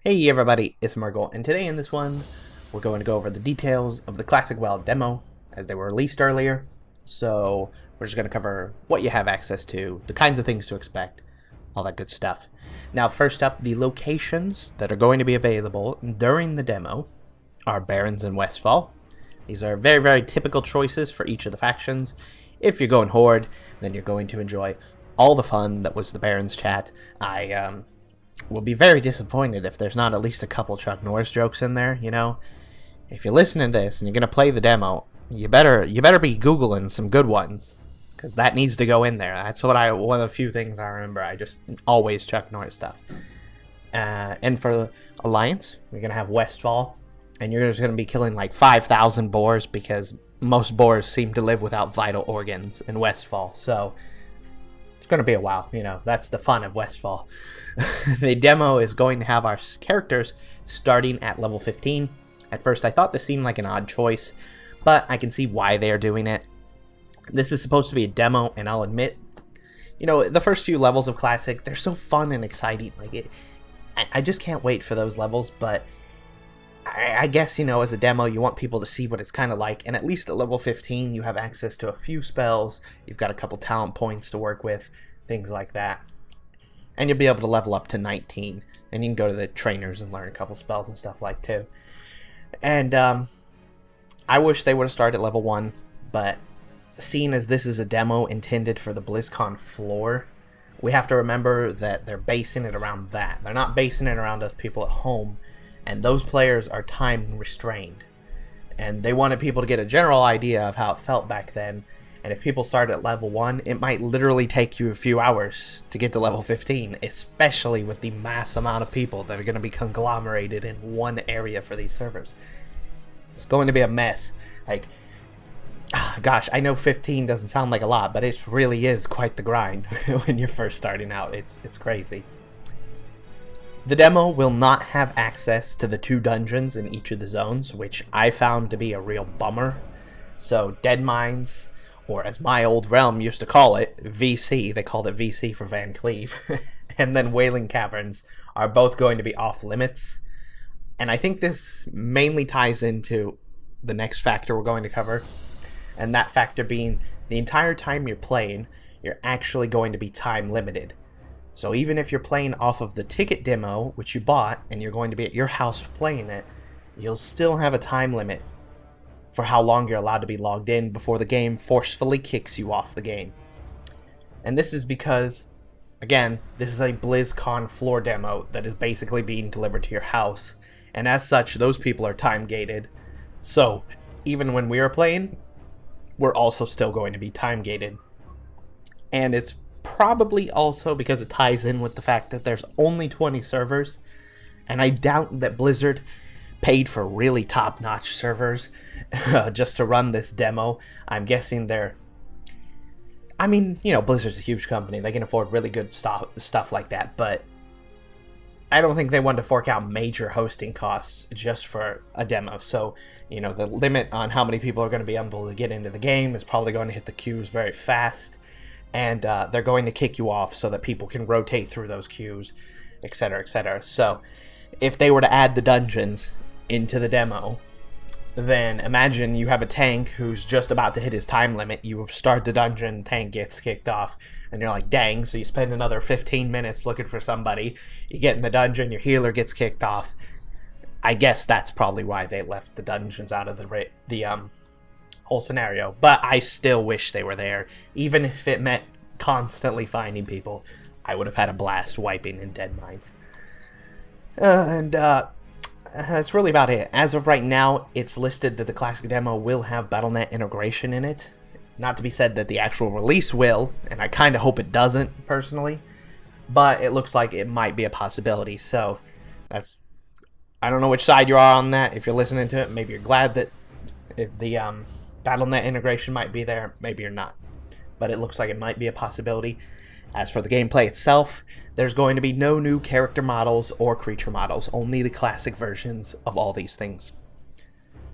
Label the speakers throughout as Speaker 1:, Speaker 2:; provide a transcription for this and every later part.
Speaker 1: Hey everybody, it's Margot, and today in this one, we're going to go over the details of the Classic WoW demo as they were released earlier. So we're just going to cover what you have access to, the kinds of things to expect, all that good stuff. Now first up, the locations that are going to be available during the demo are Barrens and Westfall. These are very typical choices for each of the factions. If you're going Horde, then you're going to enjoy all the fun that was the Barrens chat. I will be very disappointed if there's not at least a couple Chuck Norris jokes in there, you know? If you're listening to this and you're going to play the demo, you better be Googling some good ones, because that needs to go in there. That's one of the few things I remember. I just always Chuck Norris stuff. And for Alliance, you're going to have Westfall, and you're just going to be killing like 5,000 boars, because most boars seem to live without vital organs in Westfall, so it's going to be a while, you know, that's the fun of Westfall. The demo is going to have our characters starting at level 15. At first I thought this seemed like an odd choice, but I can see why they are doing it. This is supposed to be a demo, and I'll admit, you know, the first few levels of Classic, they're so fun and exciting. Like I just can't wait for those levels, but I guess, you know, as a demo, you want people to see what it's kind of like, and at least at level 15, you have access to a few spells, you've got a couple talent points to work with, things like that. And you'll be able to level up to 19, and you can go to the trainers and learn a couple spells and stuff like too. And I wish they would have started at level 1, but seeing as this is a demo intended for the BlizzCon floor, we have to remember that they're basing it around that. They're not basing it around us people at home. And those players are time restrained, and they wanted people to get a general idea of how it felt back then. And if people start at level 1, it might literally take you a few hours to get to level 15, especially with the mass amount of people that are going to be conglomerated in one area for these servers. It's going to be a mess. Like, gosh, I know 15 doesn't sound like a lot, but it really is quite the grind when you're first starting out. It's crazy. The demo will not have access to the 2 dungeons in each of the zones, which I found to be a real bummer. So Dead Mines, or as my old realm used to call it, VC, they called it VC for Van Cleave, and then Wailing Caverns are both going to be off limits. And I think this mainly ties into the next factor we're going to cover, and that factor being the entire time you're playing, you're actually going to be time limited. So even if you're playing off of the ticket demo, which you bought, and you're going to be at your house playing it, you'll still have a time limit for how long you're allowed to be logged in before the game forcefully kicks you off the game. And this is because, again, this is a BlizzCon floor demo that is basically being delivered to your house. And as such, those people are time gated. So even when we are playing, we're also still going to be time gated. And it's probably also because it ties in with the fact that there's only 20 servers, and I doubt that Blizzard paid for really top-notch servers just to run this demo. I'm guessing I mean, you know, Blizzard's a huge company, they can afford really good stuff like that, but I don't think they wanted to fork out major hosting costs just for a demo. So, you know, the limit on how many people are going to be able to get into the game is probably going to hit the queues very fast. And they're going to kick you off so that people can rotate through those queues, etc., etc. So if they were to add the dungeons into the demo, then imagine you have a tank who's just about to hit his time limit. You start the dungeon, tank gets kicked off, and you're like, dang, so you spend another 15 minutes looking for somebody. You get in the dungeon, your healer gets kicked off. I guess that's probably why they left the dungeons out of the whole scenario, but I still wish they were there. Even if it meant constantly finding people, I would have had a blast wiping in Dead Mines. That's really about it. As of right now, it's listed that the Classic demo will have Battlenet Integration in it. Not to be said that the actual release will, and I kind of hope it doesn't, personally, but it looks like it might be a possibility. So that's, I don't know which side you are on that. If you're listening to it, maybe you're glad that the Battlenet integration might be there, maybe you're not, but it looks like it might be a possibility. As for the gameplay itself, there's going to be no new character models or creature models, only the classic versions of all these things.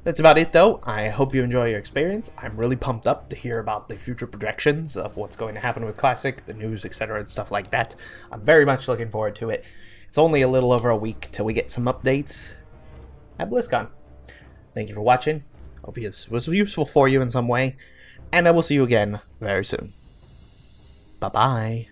Speaker 1: That's about it though. I hope you enjoy your experience. I'm really pumped up to hear about the future projections of what's going to happen with Classic, the news, etc. and stuff like that. I'm very much looking forward to it. It's only a little over a week till we get some updates at BlizzCon. Thank you for watching. Hope this was useful for you in some way, and I will see you again very soon. Bye-bye.